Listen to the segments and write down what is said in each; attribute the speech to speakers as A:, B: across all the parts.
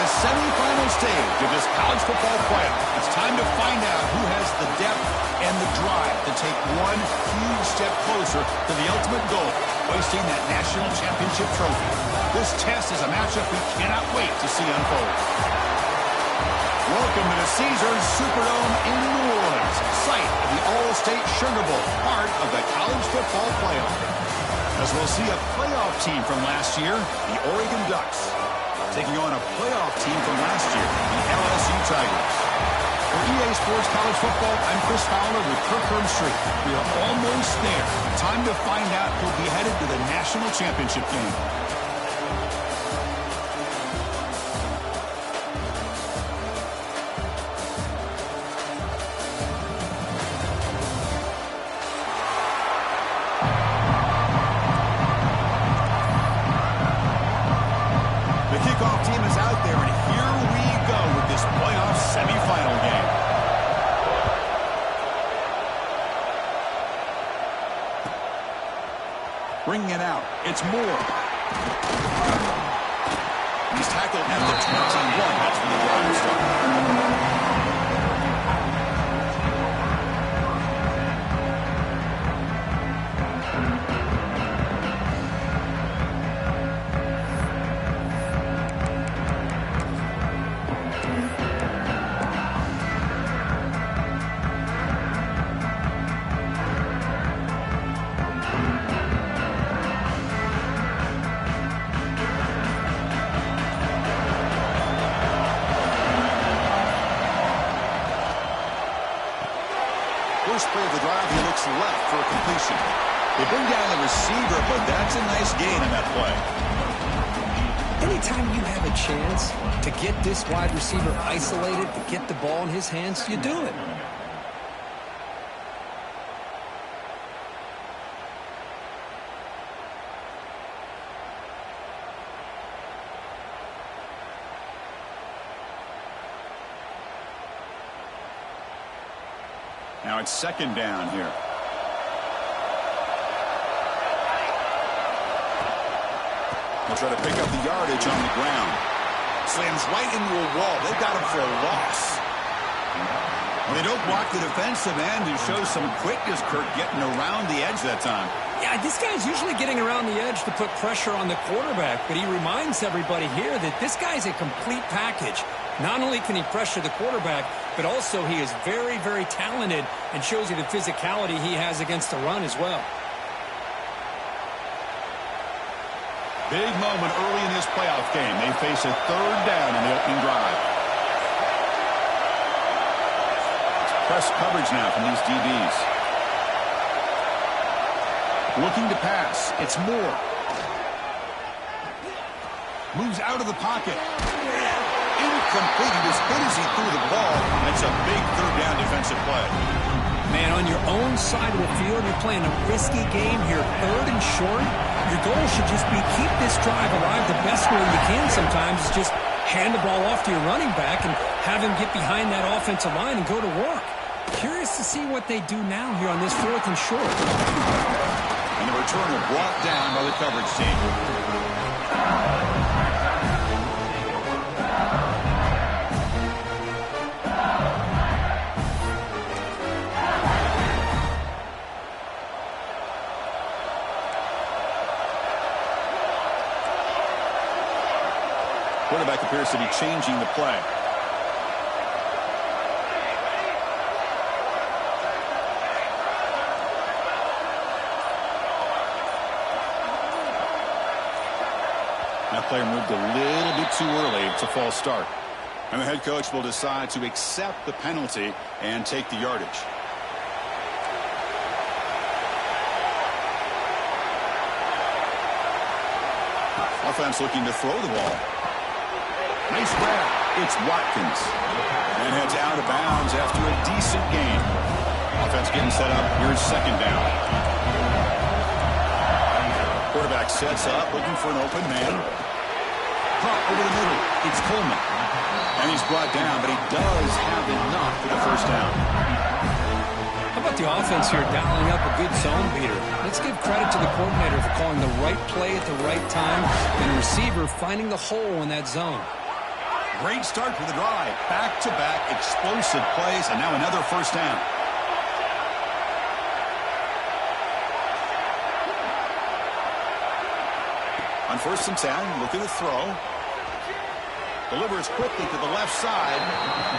A: the semifinal stage of this college football playoff. It's time to find out who has the depth and the drive to take one huge step closer to the ultimate goal, hoisting that national championship trophy. This test is a matchup we cannot wait to see unfold. Welcome to the Caesars Superdome in New Orleans, site of the All-State Sugar Bowl, part of the college football playoff. As we'll see a playoff team from last year, the Oregon Ducks, taking on a playoff team from last year, the LSU Tigers. For EA Sports College Football, I'm Chris Fowler with Kirk Herbstreit. We are almost there. Time to find out who'll be headed to the national championship game. Bringing it out. It's Moore. He's tackled at the 21. That's when the drive starts. First play of the drive, he looks left for a completion. They bring down the receiver, but that's a nice gain in that play.
B: Anytime you have a chance to get this wide receiver isolated, to get the ball in his hands, you do it.
A: Now it's second down here. They'll try to pick up the yardage on the ground. Slams right into a wall. They've got him for a loss. They don't block the defensive end and show some quickness, Kirk, getting around the edge that time.
B: Yeah, this guy's usually getting around the edge to put pressure on the quarterback, but he reminds everybody here that this guy's a complete package. Not only can he pressure the quarterback, but also he is very, very talented and shows you the physicality he has against the run as well.
A: Big moment early in this playoff game. They face a third down in the opening drive. Press coverage now from these DBs. Looking to pass. It's Moore. Moves out of the pocket. Incomplete. He was hit as he threw the ball. That's a big third down defensive play.
B: Man, on your own side of the field, you're playing a risky game here. Third and short. Your goal should just be keep this drive alive the best way you can sometimes. Is just hand the ball off to your running back and have him get behind that offensive line and go to work. Curious to see what they do now here on this fourth and short.
A: And the return will brought down by the coverage team. Quarterback appears to be changing the play. That player moved a little bit too early. It's a false start. And the head coach will decide to accept the penalty and take the yardage. Offense looking to throw the ball. Nice grab. It's Watkins. And heads out of bounds after a decent gain. Offense getting set up. Here's second down. Quarterback sets up, looking for an open man. Pop over the middle. It's Coleman. And he's brought down, but he does have enough for the first down.
B: How about the offense here dialing up a good zone beater? Let's give credit to the coordinator for calling the right play at the right time and the receiver finding the hole in that zone.
A: Great start for the drive. Back-to-back explosive plays, and now another first down. On 1st and 10, looking to throw. Delivers quickly to the left side.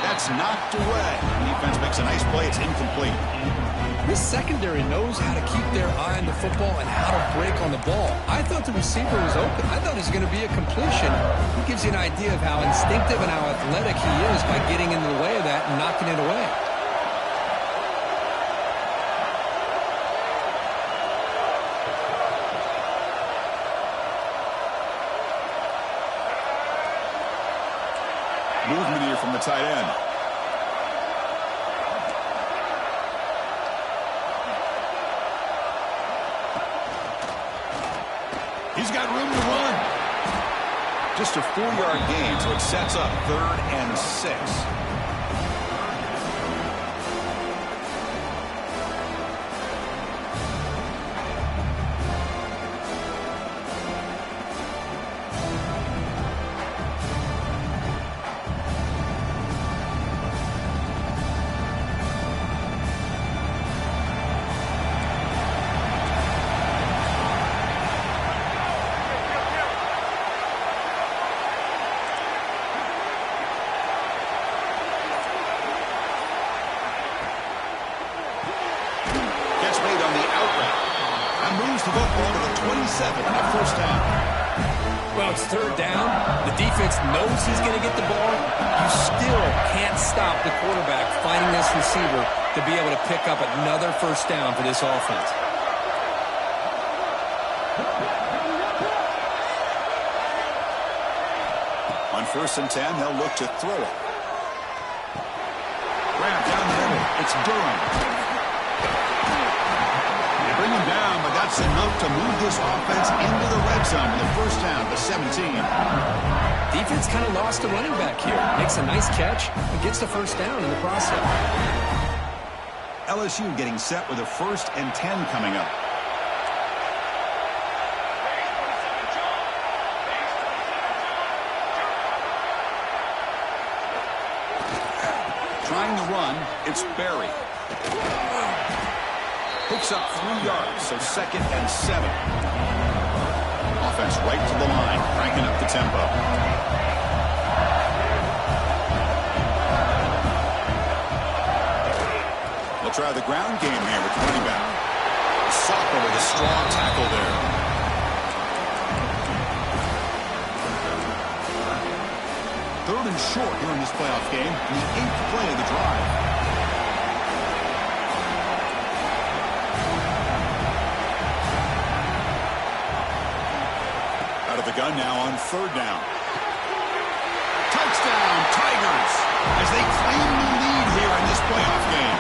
A: That's knocked away. Defense makes a nice play. It's incomplete.
B: This secondary knows how to keep their eye on the football and how to break on the ball. I thought the receiver was open. I thought it was going to be a completion. It gives you an idea of how instinctive and how athletic he is by getting into the way of that and knocking it away.
A: Movement here from the tight end. He's got room to run. Just a 4-yard gain, so it sets up 3rd and 6. The football to the 27 on a first down.
B: Well, it's 3rd down. The defense knows he's going to get the ball. You still can't stop the quarterback finding this receiver to be able to pick up another first down for this offense.
A: On 1st and 10, they'll look to throw it. Grab down the middle. It's Durham. Bring him down, but that's enough to move this offense into the red zone with a first down to 17.
B: Defense kind of lost a running back here. Makes a nice catch and gets the first down in the process.
A: LSU getting set with a 1st and 10 coming up. Trying to run, it's Barry. Picks up 3 yards, so 2nd and 7. Offense right to the line, cranking up the tempo. They'll try the ground game here with the running back. Soccer with a strong tackle there. Third and short here in this playoff game, and the 8th play of the drive. The gun now on 3rd down. Touchdown, Tigers, as they claim the lead here in this playoff game.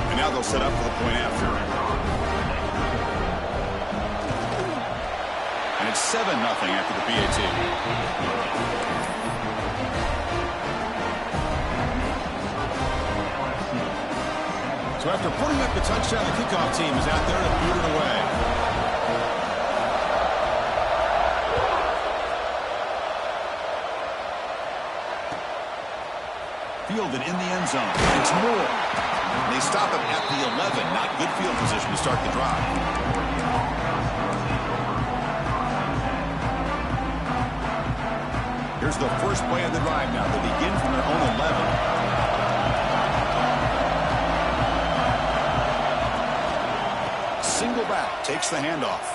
A: And now they'll set up for the point after. And it's 7-0 after the PAT. So after putting up the touchdown, the kickoff team is out there to boot it away. Fielded in the end zone. It's Moore. They stop him at the 11. Not good field position to start the drive. Here's the first play of the drive now. They begin from their own 11. Single back, takes the handoff.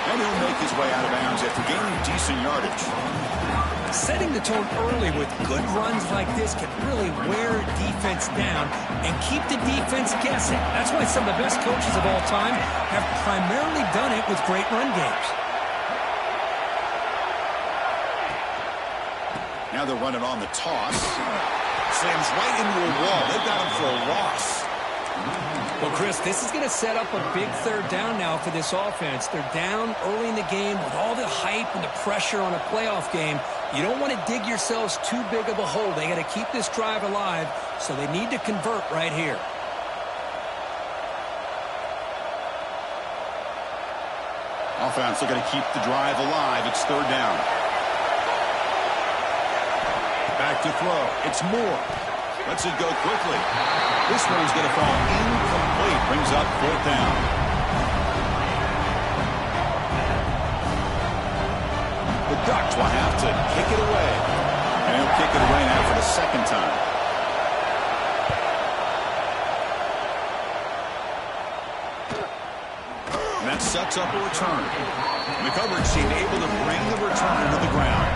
A: And he'll make his way out of bounds after gaining decent yardage.
B: Setting the tone early with good runs like this can really wear defense down and keep the defense guessing. That's why some of the best coaches of all time have primarily done it with great run games.
A: Now they're running on the toss. Slams right into a wall. They've got him for a loss.
B: Well, Chris, this is going to set up a big third down now for this offense. They're down early in the game with all the hype and the pressure on a playoff game. You don't want to dig yourselves too big of a hole. They got to keep this drive alive, so they need to convert right here.
A: Offense looking to keep the drive alive. It's third down. Back to throw. It's Moore. Lets it go quickly. This one's going to fall incomplete. Brings up fourth down. The Ducks will have to kick it away. And he'll kick it away now for the second time. And that sets up a return. The coverage team able to bring the return to the ground.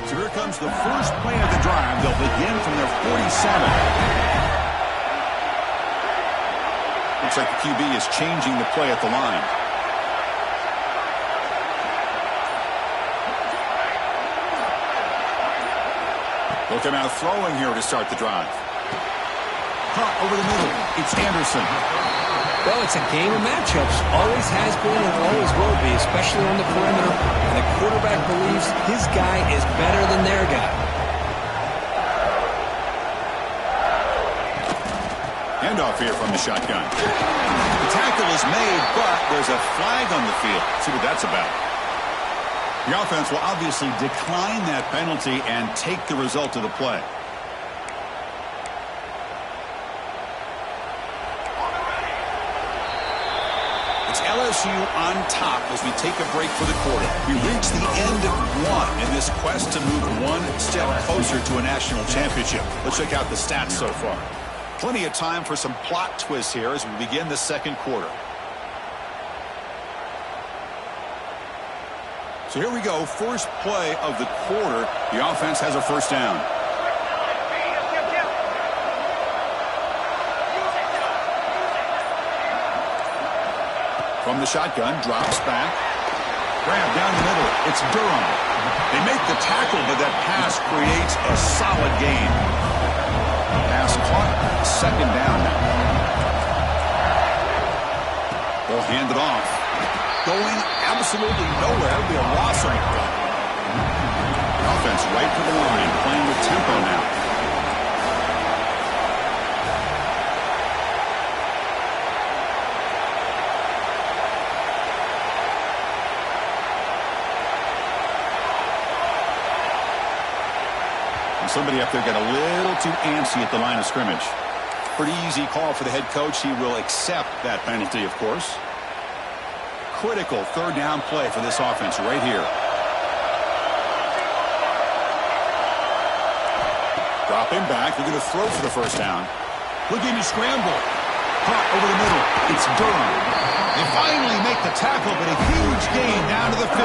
A: So here comes the first play of the drive. They'll begin from their 47. Looks like the QB is changing the play at the line. Looking out throwing here to start the drive. Caught over the middle. It's Anderson.
B: Well, it's a game of matchups. Always has been and always will be, especially on the perimeter. And the quarterback believes his guy is better than their guy.
A: Handoff here from the shotgun. The tackle is made, but there's a flag on the field. Let's see what that's about. The offense will obviously decline that penalty and take the result of the play. It's LSU on top as we take a break for the quarter. We reach the end of one in this quest to move one step closer to a national championship. Let's check out the stats so far. Plenty of time for some plot twists here as we begin the second quarter. So here we go, first play of the quarter. The offense has a first down. From the shotgun, drops back. Grab down the middle. It's Durham. They make the tackle, but that pass creates a solid gain. Pass caught. Second down now. They'll hand it off. Going absolutely nowhere. It'll be a loss on the play. Offense right to the line, playing with tempo now. Somebody up there got a little too antsy at the line of scrimmage. Pretty easy call for the head coach. He will accept that penalty, of course. Critical third down play for this offense right here. Dropping back. They're going to throw for the first down. Looking to scramble. Caught over the middle. It's Durham. They finally make the tackle, but a huge gain down to the 15.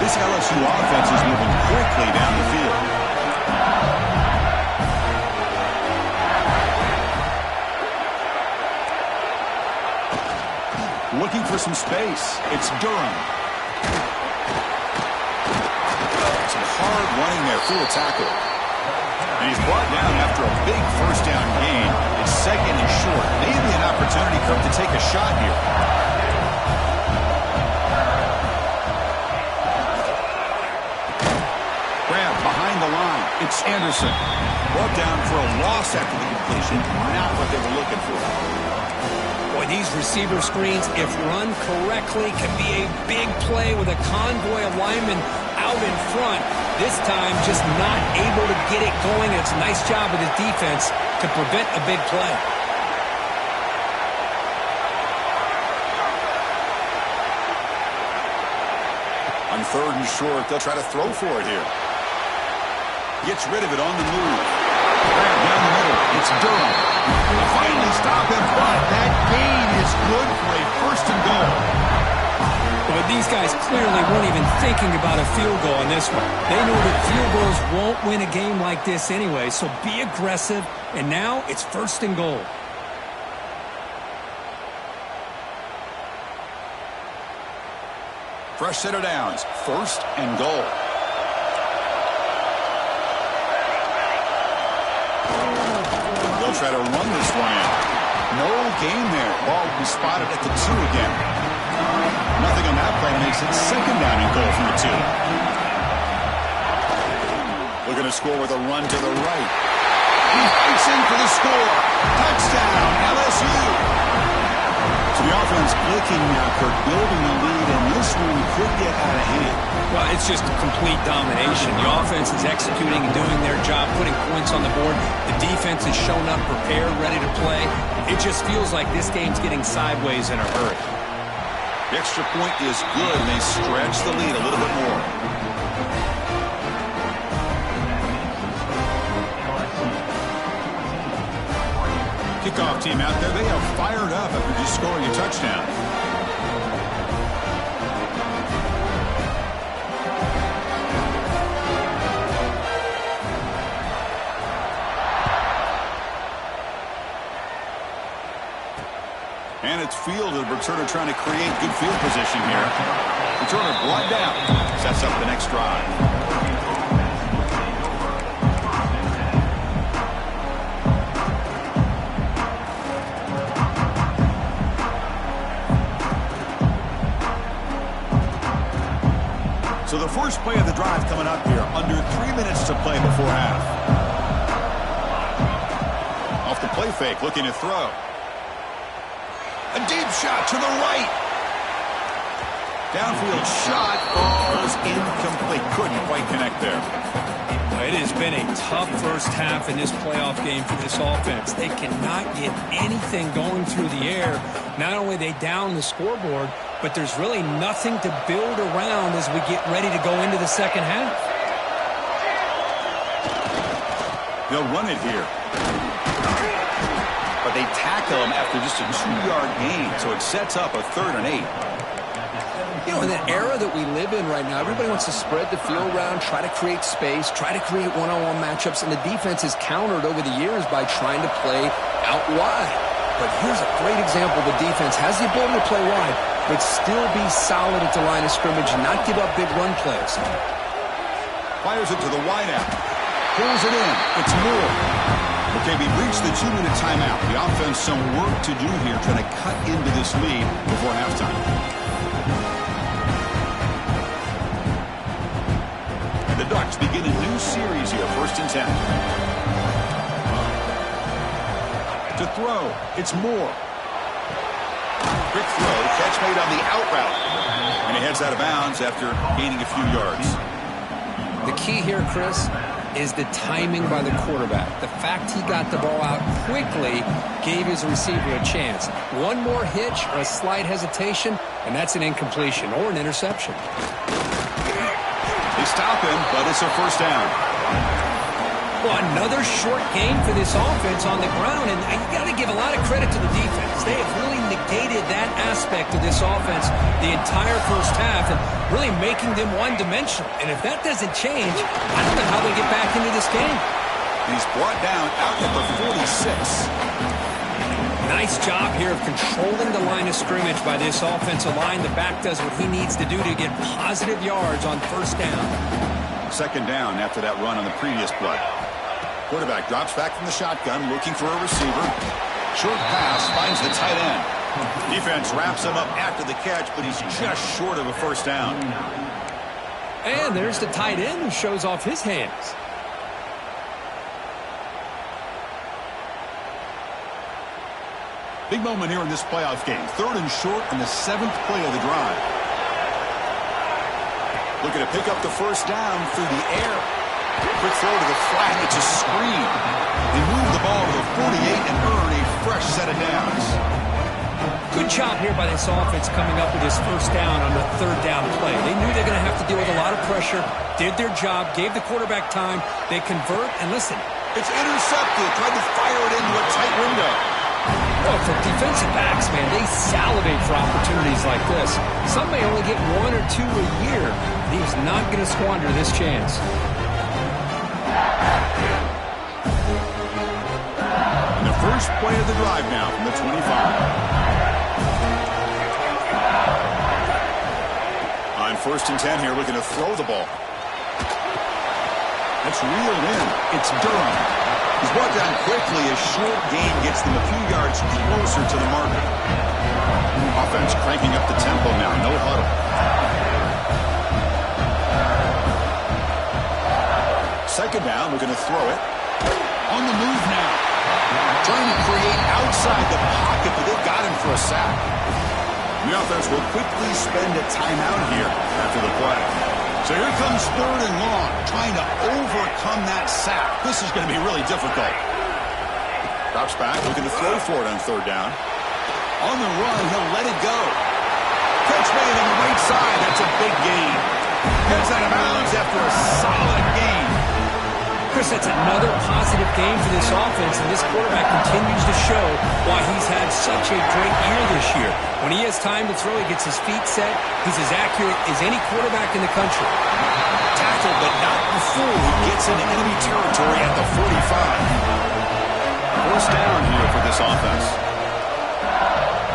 A: This LSU offense is moving quickly down the field. Looking for some space. It's Durham. Some hard running there through a tackle. And he's brought down after a big first down gain. It's second and short. Maybe an opportunity for him to take a shot here. Grab behind the line. It's Anderson. Brought down for a loss after the completion. Not what they were looking for.
B: Boy, these receiver screens, if run correctly, can be a big play with a convoy of linemen out in front. This time, just not able to get it going. It's a nice job with his defense to prevent a big play.
A: On third and short, they'll try to throw for it here. Gets rid of it on the move. Grab down the middle. It's Durham. They'll finally stop him, but that gain is good for a first and goal.
B: But these guys clearly weren't even thinking about a field goal in this one. They know that field goals won't win a game like this anyway, so be aggressive, and now it's first and goal.
A: Fresh set of downs. First and goal. try to run this one in. No game there. Ball will be spotted at the 2 again. Nothing on that play makes it second down and goal from the 2. Looking to score with a run to the right. He fights in for the score. Touchdown, LSU. So the offense clicking now, Kirk, building the lead, and this one could get out of hand.
B: Well, it's just complete domination. The offense is executing and doing their job, putting points on the board. The defense is shown up, prepared, ready to play. It just feels like this game's getting sideways in a hurry.
A: The extra point is good, and they stretch the lead a little bit more. Kickoff team out there, they are fired up after just scoring a touchdown. And it's fielded. Returner trying to create good field position here. Returner brought down. Sets up the next drive. So the first play of the drive coming up here. Under 3 minutes to play before half. Off the play fake, looking to throw. A deep shot to the right. Downfield shot falls incomplete. Couldn't quite connect there.
B: It has been a tough first half in this playoff game for this offense. They cannot get anything going through the air. Not only are they down the scoreboard, but there's really nothing to build around as we get ready to go into the second half.
A: They'll run it here. But they tackle him after just a 2-yard gain, so it sets up a 3rd and 8.
B: You know, in the era that we live in right now, everybody wants to spread the field around, try to create space, try to create one-on-one matchups, and the defense has countered over the years by trying to play out wide. But here's a great example. The defense has the ability to play wide, but still be solid at the line of scrimmage and not give up big run plays.
A: Fires it to the wideout. Pulls it in. It's Moore. Okay, we've reached the 2-minute timeout. The offense some work to do here, trying to cut into this lead before halftime. And the Ducks begin a new series here, 1st and 10. To throw, it's Moore. Quick throw, catch made on the out route. And he heads out of bounds after gaining a few yards.
B: The key here, Chris, is the timing by the quarterback. The fact he got the ball out quickly gave his receiver a chance. One more hitch or a slight hesitation, and that's an incompletion or an interception.
A: They stop him, but it's a 1st down.
B: Well, another short game for this offense on the ground, and you got to give a lot of credit to the defense. They have really negated that aspect of this offense the entire first half and really making them one-dimensional. And if that doesn't change, I don't know how they get back into this game.
A: He's brought down out at the 46.
B: Nice job here of controlling the line of scrimmage by this offensive line. The back does what he needs to do to get positive yards on 1st down.
A: 2nd down after that run on the previous play. Quarterback drops back from the shotgun, looking for a receiver. Short pass finds the tight end. Defense wraps him up after the catch, but he's just short of a 1st down.
B: And there's the tight end who shows off his hands.
A: Big moment here in this playoff game. 3rd and short on the 7th play of the drive. Looking to pick up the 1st down through the air. Quick throw to the flat. It's a screen. They move the ball to the 48 and earn a fresh set of downs.
B: Good job here by this offense coming up with his 1st down on the 3rd down play. They knew they were going to have to deal with a lot of pressure, did their job, gave the quarterback time. They convert, and listen.
A: It's intercepted. Tried to fire it into a tight window.
B: Well, for defensive backs, man, they salivate for opportunities like this. Some may only get 1 or 2 a year. He's not going to squander this chance.
A: And the first play of the drive now from the 25. On 1st and 10 here, looking to throw the ball. That's reeled in. It's Durham. He's brought down quickly. A short gain gets them a few yards closer to the marker. Offense cranking up the tempo now. No huddle. Second down. We're going to throw it. On the move now. Trying to create outside the pocket, but they've got him for a sack. The offense will quickly spend a timeout here after the play. So here comes third and long, trying to overcome that sack. This is going to be really difficult. Drops back, looking to throw for it on third down. On the run, he'll let it go. Catch made on the right side. That's a big gain. Gets out of bounds after a solid gain.
B: Chris, that's another positive game for this offense, and this quarterback continues to show why he's had such a great year this year. When he has time to throw, he gets his feet set. He's as accurate as any quarterback in the country.
A: Tackled, but not before he gets into enemy territory at the 45. First down here for this offense.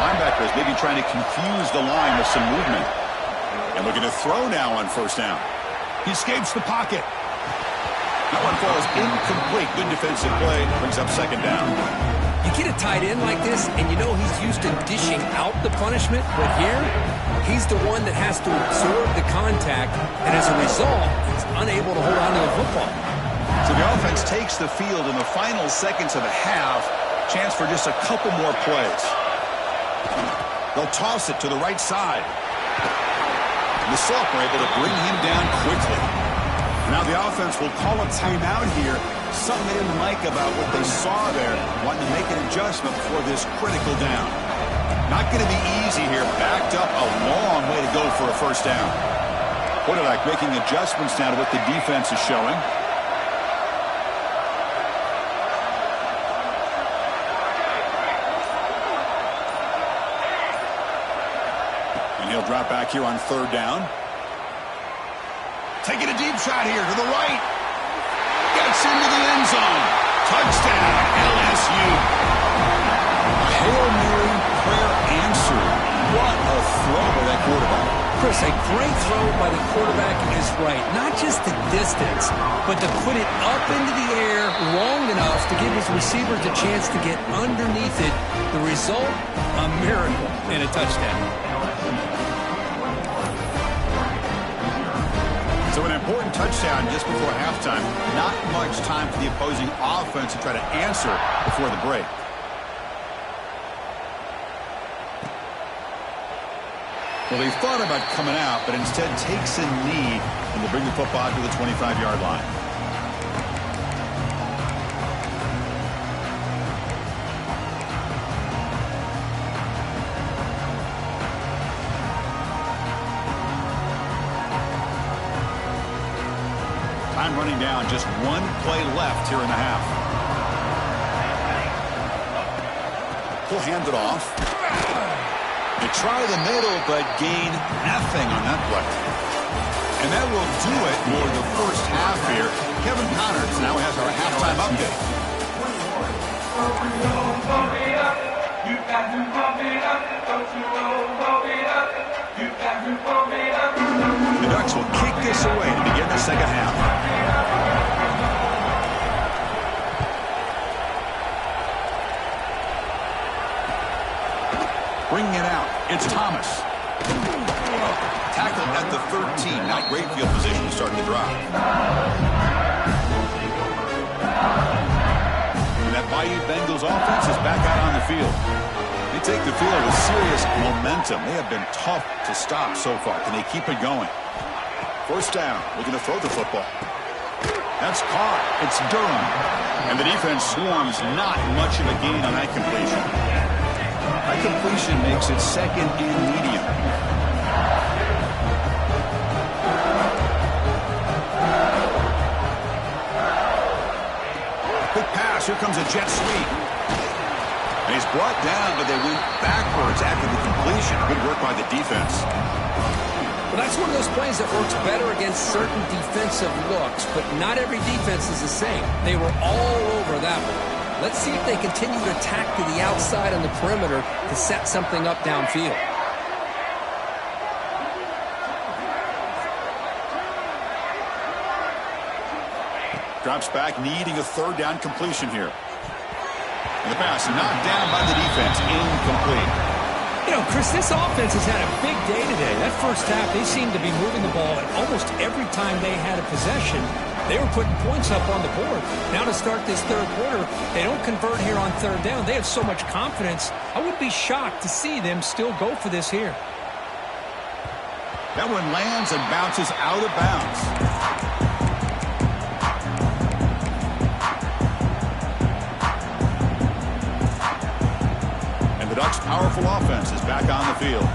A: Linebackers maybe trying to confuse the line with some movement. And looking to throw now on first down. He escapes the pocket. That one falls incomplete. Good defensive play. Brings up second down.
B: You get a tight end like this, and you know he's used to dishing out the punishment, but here, he's the one that has to absorb the contact, and as a result, he's unable to hold on to the football.
A: So the offense takes the field in the final seconds of the half. Chance for just a couple more plays. They'll toss it to the right side. The Salk are able to bring him down quickly. Now the offense will call a timeout here. Something they didn't like about what they saw there. Wanting to make an adjustment before this critical down. Not going to be easy here. Backed up a long way to go for a first down. Quarterback making adjustments now to what the defense is showing. And he'll drop back here on third down. Taking a deep shot here to the right. Gets into the end zone. Touchdown, LSU. A Hail Mary prayer answered. What a throw by that quarterback.
B: Chris, a great throw by the quarterback is right. Not just the distance, but to put it up into the air long enough to give his receivers a chance to get underneath it. The result, a miracle and a touchdown.
A: So an important touchdown just before halftime. Not much time for the opposing offense to try to answer before the break. Well, they thought about coming out, but instead takes a knee and will bring the football to the 25-yard line. Time running down, just one play left here in the half. He'll hand it off. They try the middle, but gain nothing on that play. And that will do it for the first half here. Kevin Connors now has our halftime update. The Ducks will kick this away to begin the second half. Bringing it out, it's Thomas. Tackled at the 13. Not great field position to start the drive. And that Bayou Bengals offense is back out on the field. They take the field with serious momentum. They have been tough to stop so far. Can they keep it going? First down. Looking to throw the football. That's caught. It's Durham. And the defense swarms. Not much of a gain on that completion. That completion makes it second and medium. Quick pass. Here comes a jet sweep. And he's brought down, but they went backwards after the completion. Good work by the defense.
B: Well, that's one of those plays that works better against certain defensive looks, but not every defense is the same. They were all over that one. Let's see if they continue to attack to the outside on the perimeter to set something up downfield.
A: Drops back, needing a third down completion here. And the pass knocked down by the defense. Incomplete.
B: You know, Chris, this offense has had a big day today. That first half, they seemed to be moving the ball, and almost every time they had a possession, they were putting points up on the board. Now to start this third quarter, they don't convert here on third down. They have so much confidence. I would be shocked to see them still go for this here.
A: That one lands and bounces out of bounds. And the Ducks' powerful offense is back on the field.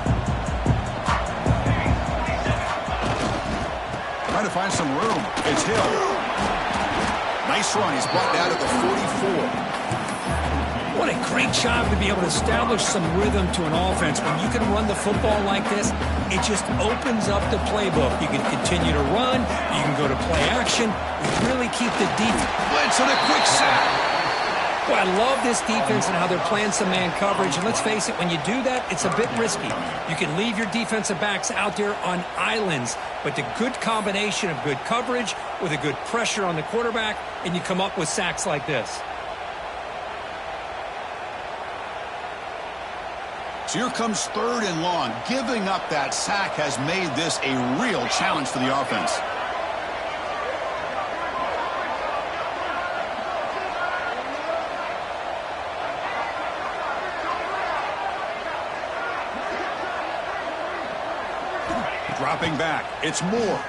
A: Trying to find some room. It's Hill. Nice run. He's brought down at the 44.
B: What a great job to be able to establish some rhythm to an offense. When you can run the football like this, it just opens up the playbook. You can continue to run. You can go to play action. You really keep the defense.
A: Blitz and a quick sack.
B: Boy, I love this defense and how they're playing some man coverage. And let's face it, when you do that, it's a bit risky. You can leave your defensive backs out there on islands. But the good combination of good coverage with a good pressure on the quarterback, and you come up with sacks like this.
A: So here comes third and long. Giving up that sack has made this a real challenge for the offense. Dropping back. It's Moore.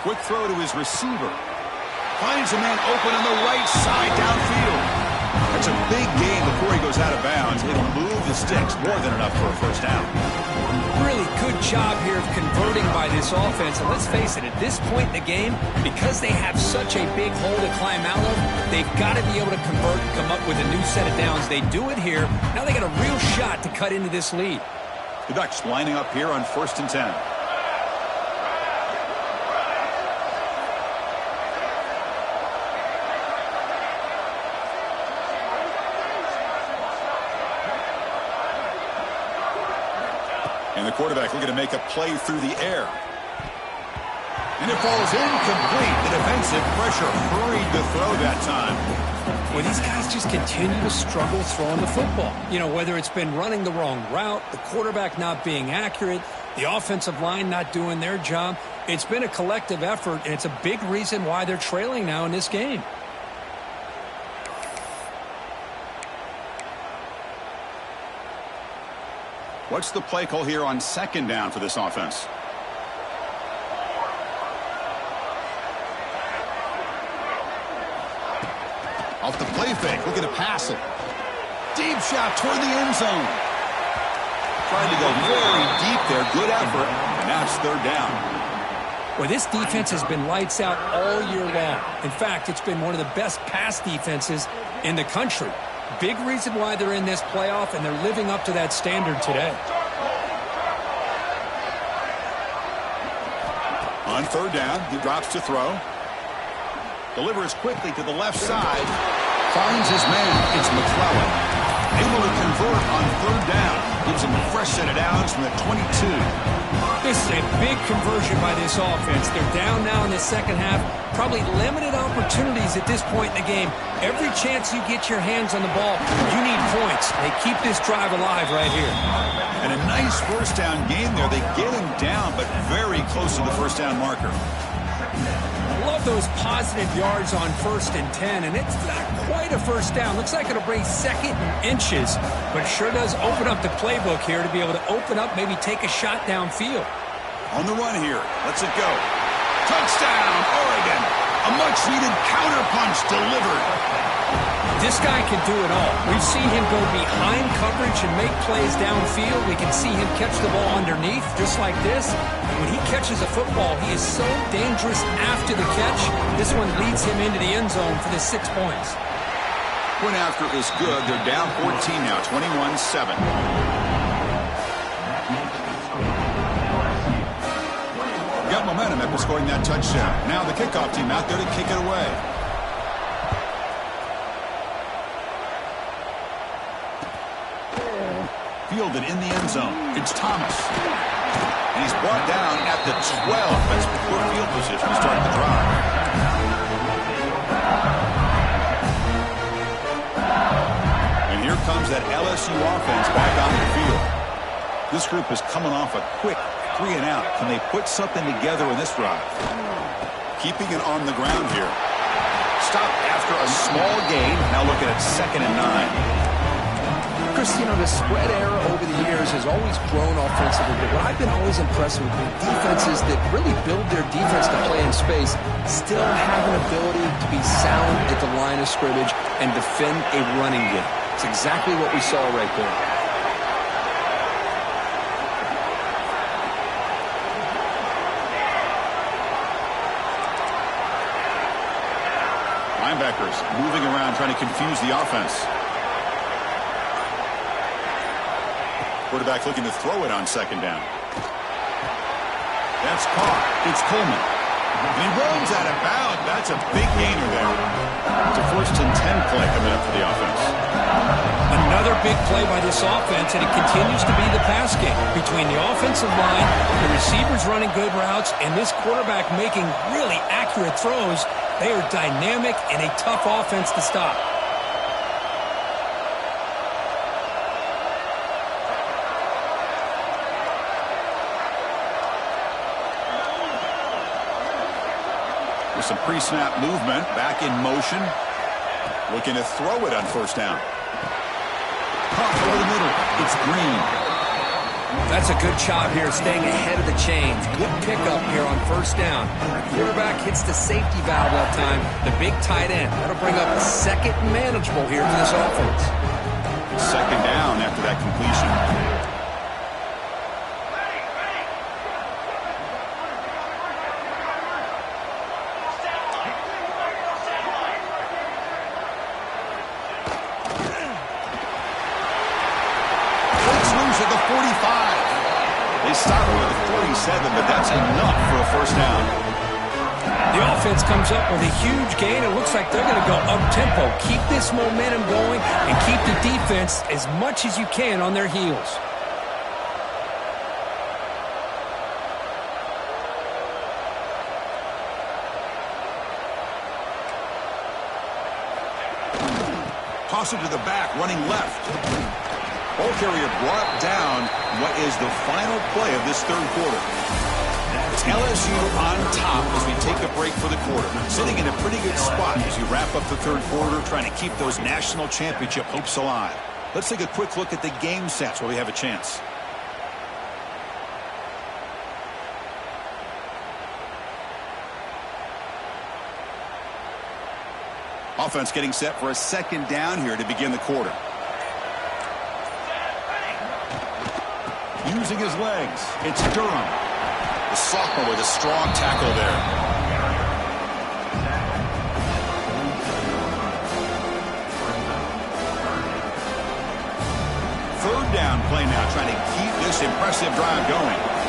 A: Quick throw to his receiver. Finds a man open on the right side downfield. That's a big gain before he goes out of bounds. It'll move the sticks, more than enough for a first down.
B: Really good job here of converting by this offense. And let's face it, at this point in the game, because they have such a big hole to climb out of, they've got to be able to convert and come up with a new set of downs. They do it here. Now they got a real shot to cut into this lead.
A: The Ducks lining up here on 1st and 10. And the quarterback looking to make a play through the air. And it falls incomplete. The defensive pressure hurried to throw that time.
B: Well, these guys just continue to struggle throwing the football. You know, whether it's been running the wrong route, the quarterback not being accurate, the offensive line not doing their job. It's been a collective effort, and it's a big reason why they're trailing now in this game.
A: What's the play call here on 2nd down for this offense? Off the play fake, looking to pass it. Deep shot toward the end zone. Trying to go very deep there. Good effort. And that's 3rd down.
B: Well, this defense has been lights out all year long. In fact, it's been one of the best pass defenses in the country. Big reason why they're in this playoff, and they're living up to that standard today.
A: On 3rd down, he drops to throw. Delivers quickly to the left side. Finds his man. It's McClellan. Able to convert on 3rd down. Gives him a fresh set of downs from the 22.
B: This is a big conversion by this offense. They're down now in the second half. Probably limited opportunities at this point in the game. Every chance you get your hands on the ball, you need points. They keep this drive alive right here.
A: And a nice first down game there. They get him down, but very close to the first down marker.
B: Love those positive yards on 1st and 10, and it's not quite a first down. Looks like it'll bring 2nd and inches, but it sure does open up the playbook here to be able to open up, maybe take a shot downfield.
A: On the run here. Let's it go. Touchdown, Oregon. A much-needed counterpunch delivered.
B: This guy can do it all. We've seen him go behind coverage and make plays downfield. We can see him catch the ball underneath, just like this. When he catches a football, he is so dangerous after the catch. This one leads him into the end zone for the 6 points.
A: Point after is good. They're down 14 now, 21-7. Got momentum after scoring that touchdown. Now the kickoff team out there to kick it away. Fielded in the end zone. It's Thomas. And he's brought down at the 12. That's poor field position to start the drive. comes that LSU offense back on the field. This group is coming off a quick 3-and-out. Can they put something together in this drive? Keeping it on the ground here. Stop after a small gain. Now looking at 2nd and 9.
C: Chris, you know, the spread era over the years has always grown offensively, but what I've been always impressed with defenses that really build their defense to play in space still have an ability to be sound at the line of scrimmage and defend a running game. It's exactly what we saw right there.
A: Linebackers moving around trying to confuse the offense. Quarterback looking to throw it on 2nd down. That's caught. It's Coleman. And he runs out of bounds. That's a big gainer there. It's a 1st and 10 play coming up for the offense.
B: Another big play by this offense, and it continues to be the pass game between the offensive line, the receivers running good routes, and this quarterback making really accurate throws. They are dynamic and a tough offense to stop.
A: With some pre-snap movement, back in motion. Looking to throw it on 1st down. Caught over the middle. It's Green.
B: That's a good job here, staying ahead of the chains. Good pickup here on 1st down. The quarterback hits the safety valve that time, the big tight end. That'll bring up 2nd and manageable here for this offense.
A: 2nd down after that completion. At the 45. They stop him at the 47, but that's enough for a 1st down.
B: The offense comes up with a huge gain. It looks like they're going to go up-tempo. Keep this momentum going and keep the defense as much as you can on their heels.
A: Toss it to the back, running left. Ball carrier brought down. What is the final play of this 3rd quarter? It's LSU on top as we take a break for the quarter. Sitting in a pretty good spot as you wrap up the 3rd quarter, trying to keep those national championship hopes alive. Let's take a quick look at the game sets where we have a chance. Offense getting set for a 2nd down here to begin the quarter. Using his legs, it's Durham. The sophomore with a strong tackle there. Third down play now, trying to keep this impressive drive going.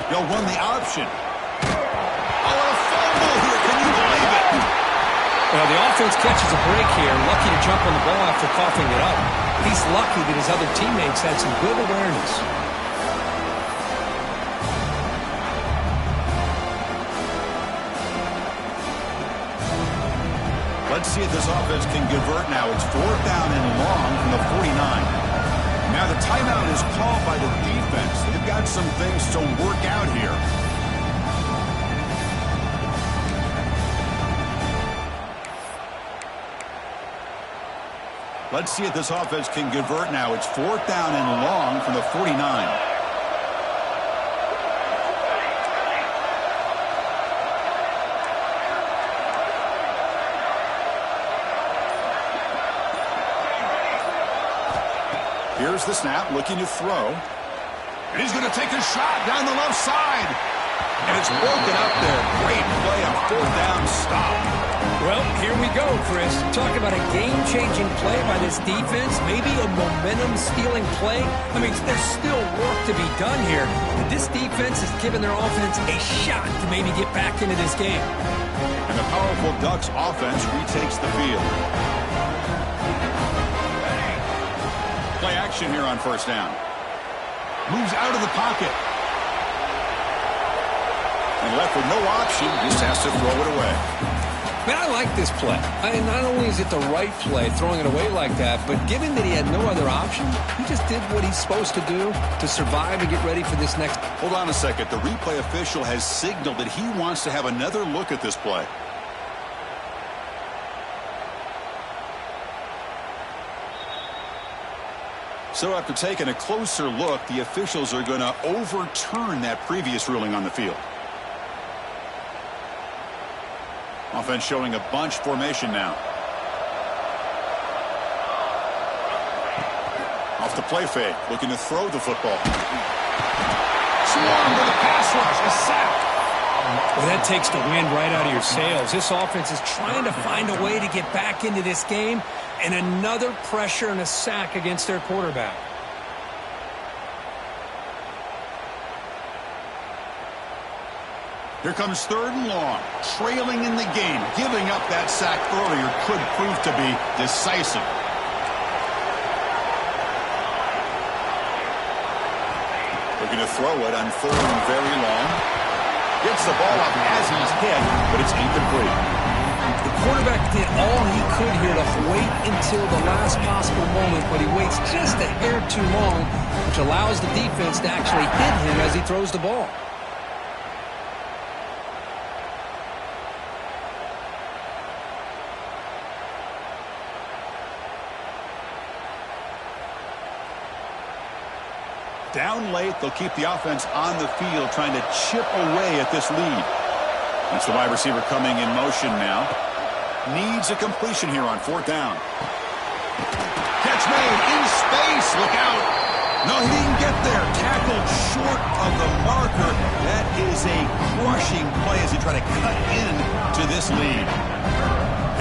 A: They'll run the option. Oh, a fumble here. Can you believe it?
B: Well, the offense catches a break here. Lucky to jump on the ball after coughing it up. He's lucky that his other teammates had some good awareness.
A: Let's see if this offense can convert now. It's 4th down and long from the 49. Now the timeout is called by the defense. They've got some things to work out here. Let's see if this offense can convert now. It's 4th down and long from the 49. Here's the snap, looking to throw. And he's going to take a shot down the left side. And it's broken up there. Great play, a 4th down stop.
B: Well, here we go, Chris. Talk about a game-changing play by this defense, maybe a momentum-stealing play. I mean, there's still work to be done here, but this defense has given their offense a shot to maybe get back into this game.
A: And the powerful Ducks offense retakes the field. Play action here on first down. Moves out of the pocket. And left with no option, just has to throw it away.
B: Man, I like this play. Not only is it the right play, throwing it away like that, but given that he had no other option, he just did what he's supposed to do to survive and get ready for this next.
A: Hold on a second. The replay official has signaled that he wants to have another look at this play. So after taking a closer look, the officials are going to overturn that previous ruling on the field. Offense showing a bunch formation now. Off the play fake, looking to throw the football. Swarmed with a pass rush, a sack.
B: Well, that takes the wind right out of your sails. This offense is trying to find a way to get back into this game, and another pressure and a sack against their quarterback.
A: Here comes 3rd and long, trailing in the game. Giving up that sack earlier could prove to be decisive. Looking to throw it on 3rd and very long. Gets the ball up as he's hit, but it's incomplete.
B: The quarterback did all he could here to wait until the last possible moment, but he waits just a hair too long, which allows the defense to actually hit him as he throws the ball.
A: Down late, they'll keep the offense on the field, trying to chip away at this lead. That's the wide receiver coming in motion now. Needs a completion here on 4th down. Catch made in space. Look out. No, he didn't get there. Tackled short of the marker. That is a crushing play as he try to cut in to this lead.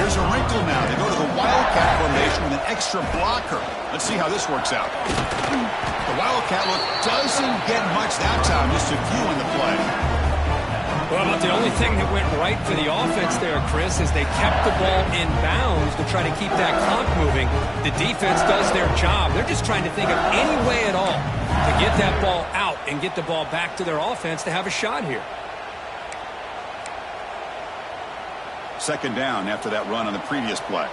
A: Here's a wrinkle now. They go to the Wildcat formation with an extra blocker. Let's see how this works out. The Wildcat look doesn't get much that time, just a few in the play.
B: Well, but the only thing that went right for the offense there, Chris, is they kept the ball in bounds to try to keep that clock moving. The defense does their job. They're just trying to think of any way at all to get that ball out and get the ball back to their offense to have a shot here.
A: 2nd down after that run on the previous play.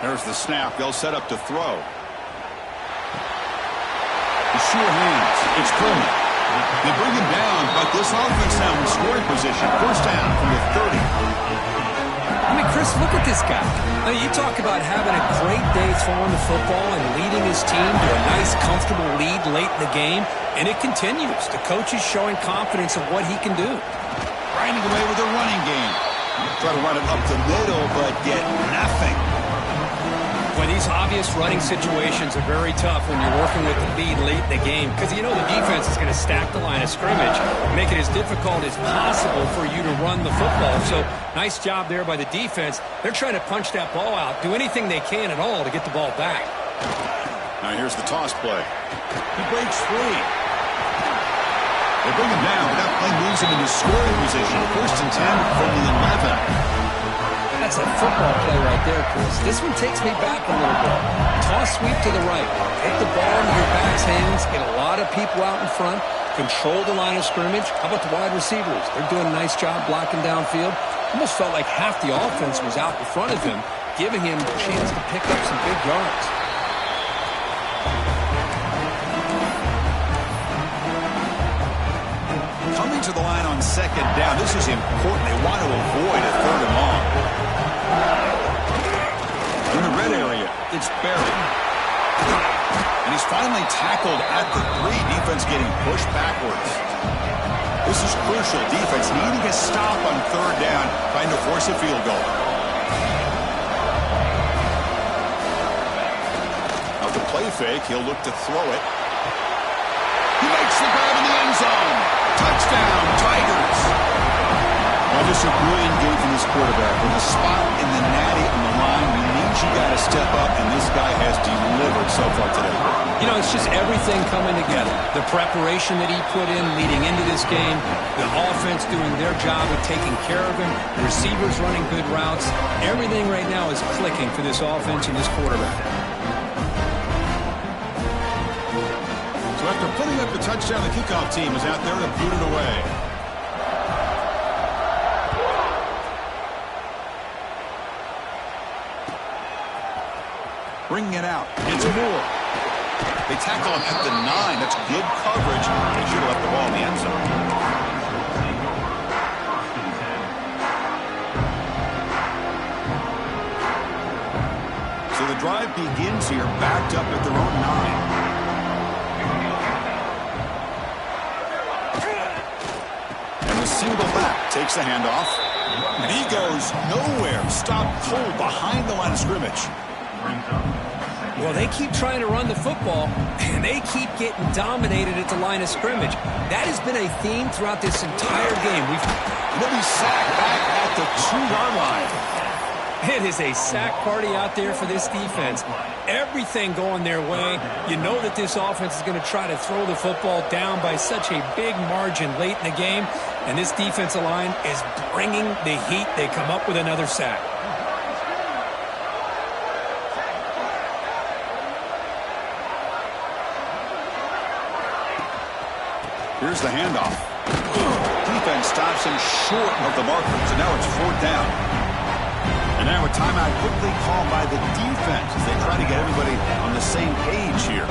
A: There's the snap. They'll set up to throw. The sure hands. It's Coleman. They bring him down, but this offense now in scoring position. 1st down from the 30.
B: I mean, Chris, look at this guy. I mean, you talk about having a great day throwing the football and leading his team to a nice, comfortable lead late in the game, and it continues. The coach is showing confidence of what he can do.
A: Grinding away with a running game. Try to run it up the middle, but get nothing.
B: Well, these obvious running situations are very tough when you're working with the lead late in the game because you know the defense is going to stack the line of scrimmage, make it as difficult as possible for you to run the football. So nice job there by the defense. They're trying to punch that ball out, do anything they can at all to get the ball back.
A: Now here's the toss play. He breaks free. They bring him down, but that play moves him into scoring position. 1st and 10 from the 11.
B: That's a football play right there, Chris. This one takes me back a little bit. Toss sweep to the right. Get the ball into your back's hands. Get a lot of people out in front. Control the line of scrimmage. How about the wide receivers? They're doing a nice job blocking downfield. Almost felt like half the offense was out in front of him, giving him a chance to pick up some big yards.
A: Coming to the line on 2nd down. This is important. They want to avoid a 3rd and long. In the red area, it's Barry. And he's finally tackled at the 3. Defense getting pushed backwards. This is crucial. Defense needing a stop on 3rd down, trying to force a field goal. the play fake. He'll look to throw it. He makes the grab in the end zone. Touchdown, Tigers. Well, just a brilliant game from this quarterback. With a spot in the natty on the line, we need you got to step up, and this guy has delivered so far today.
B: You know, it's just everything coming together. The preparation that he put in leading into this game, the offense doing their job of taking care of him, the receivers running good routes. Everything right now is clicking for this offense and this quarterback.
A: So after putting up the touchdown, the kickoff team is out there to boot it away. Bringing it out. It's Moore. They tackle him at the 9. That's good coverage. They should have left the ball in the end zone. So the drive begins here, backed up at their own 9. And the single back takes the handoff. And he goes nowhere. Stop cold behind the line of scrimmage.
B: Well, they keep trying to run the football, and they keep getting dominated at the line of scrimmage. That has been a theme throughout this entire game.
A: He'll be sacked back at the 2-yard line.
B: It is a sack party out there for this defense. Everything going their way. You know that this offense is going to try to throw the football down by such a big margin late in the game, and this defensive line is bringing the heat. They come up with another sack.
A: Here's the handoff. Defense stops him short of the marker, so now it's 4th down. And now a timeout quickly called by the defense as they try to get everybody on the same page here.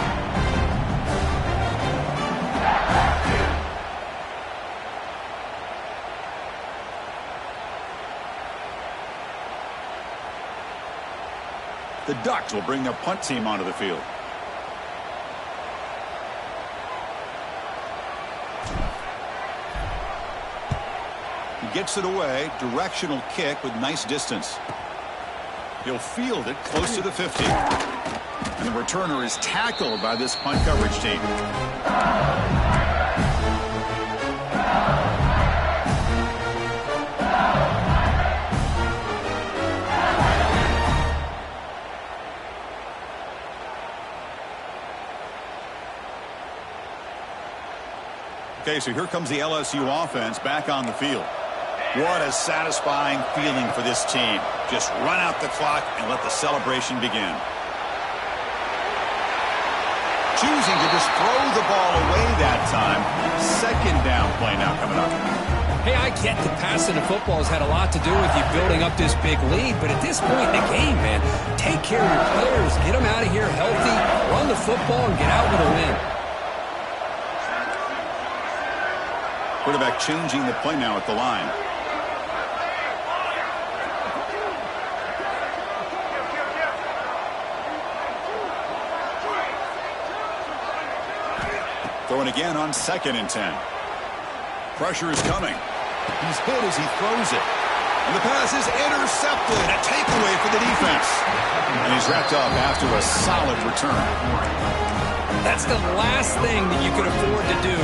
A: The Ducks will bring their punt team onto the field. Gets it away, directional kick with nice distance. He'll field it close to the 50. And the returner is tackled by this punt coverage team. Okay, so here comes the LSU offense back on the field. What a satisfying feeling for this team. Just run out the clock and let the celebration begin. Choosing to just throw the ball away that time. 2nd down play now coming up.
B: Hey, I get that passing the football has had a lot to do with you building up this big lead, but at this point in the game, man, take care of your players, get them out of here healthy, run the football, and get out with a win.
A: Quarterback changing the play now at the line. Throwing again on 2nd and 10. Pressure is coming. He's hit as he throws it. And the pass is intercepted. A takeaway for the defense. And he's wrapped up after a solid return.
B: That's the last thing that you could afford to do.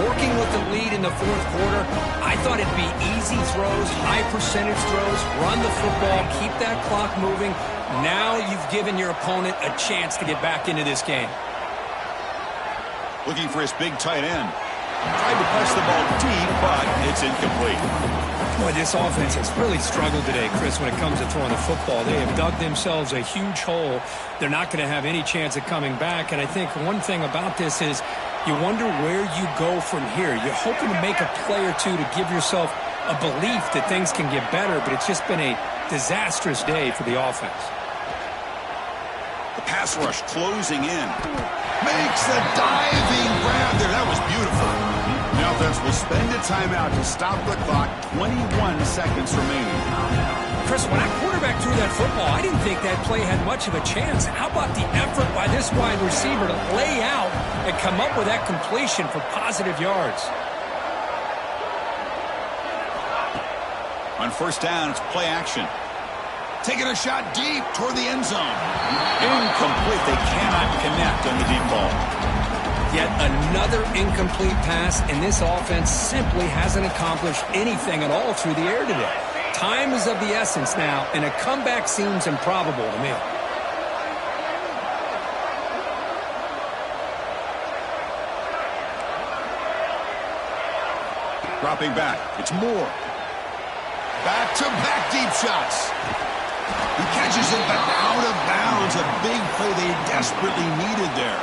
B: Working with the lead in the 4th quarter, I thought it'd be easy throws, high percentage throws, run the football, keep that clock moving. Now you've given your opponent a chance to get back into this game.
A: Looking for his big tight end. Tried to press the ball deep, but it's incomplete.
B: Boy, this offense has really struggled today, Chris, when it comes to throwing the football. They have dug themselves a huge hole. They're not going to have any chance of coming back. And I think one thing about this is you wonder where you go from here. You're hoping to make a play or two to give yourself a belief that things can get better, but it's just been a disastrous day for the offense.
A: The pass rush closing in. Makes the diving grab there. That was beautiful. The offense will spend a timeout to stop the clock. 21 seconds remaining.
B: Chris, when that quarterback threw that football, I didn't think that play had much of a chance. How about the effort by this wide receiver to lay out and come up with that completion for positive yards?
A: On 1st down, it's play action. Taking a shot deep toward the end zone. Incomplete. They cannot on the deep ball.
B: Yet another incomplete pass, and this offense simply hasn't accomplished anything at all through the air today. Time is of the essence now, and a comeback seems improbable to me.
A: Dropping back. It's Moore. Back-to-back deep shots. He catches it, but out of bounds. A big play they desperately needed there.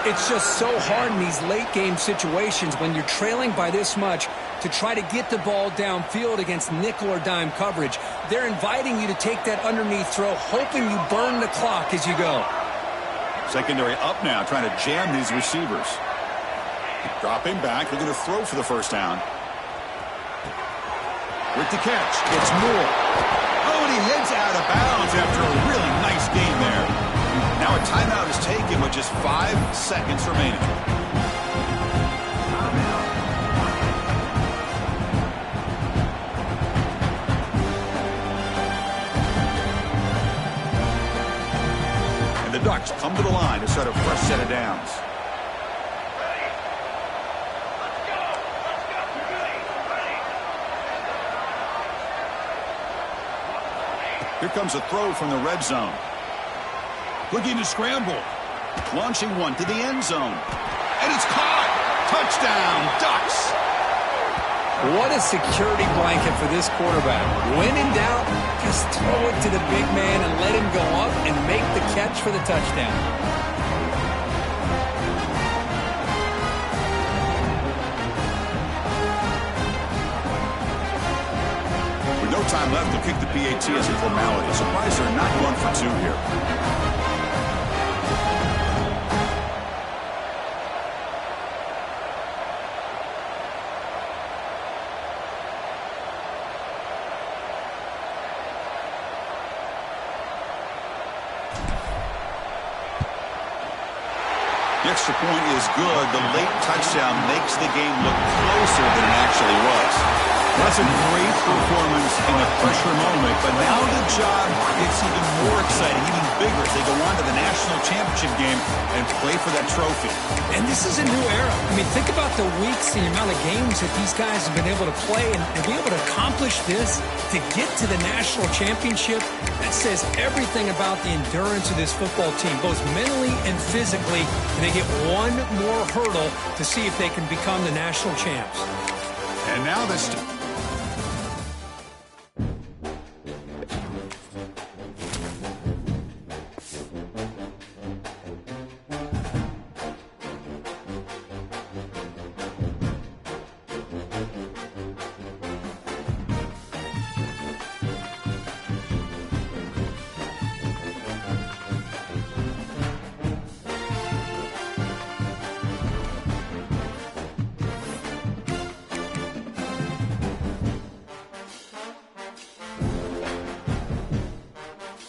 B: It's just so hard in these late-game situations when you're trailing by this much to try to get the ball downfield against nickel or dime coverage. They're inviting you to take that underneath throw, hoping you burn the clock as you go.
A: Secondary up now, trying to jam these receivers. Dropping back, looking to throw for the first down. With the catch, it's Moore. Oh, and he heads out of bounds after a really nice game there. Now a timeout is taken with just 5 seconds remaining. And the Ducks come to the line to start a fresh set of downs. Here comes a throw from the red zone. Looking to scramble. Launching one to the end zone. And it's caught. Touchdown, Ducks.
B: What a security blanket for this quarterback. When in doubt, just throw it to the big man and let him go up and make the catch for the touchdown.
A: With no time left, they'll kick the PAT as a formality. Surprised they're not going for 2 here. The extra point is good. The late touchdown makes the game look closer than it actually was. That's a great performance in a pressure moment, but now the job gets even more exciting, even bigger as they go on to the national championship game and play for that trophy.
B: And this is a new era. I mean, think about the weeks and the amount of games that these guys have been able to play and be able to accomplish this to get to the national championship. That says everything about the endurance of this football team, both mentally and physically. And they get one more hurdle to see if they can become the national champs.
A: And now this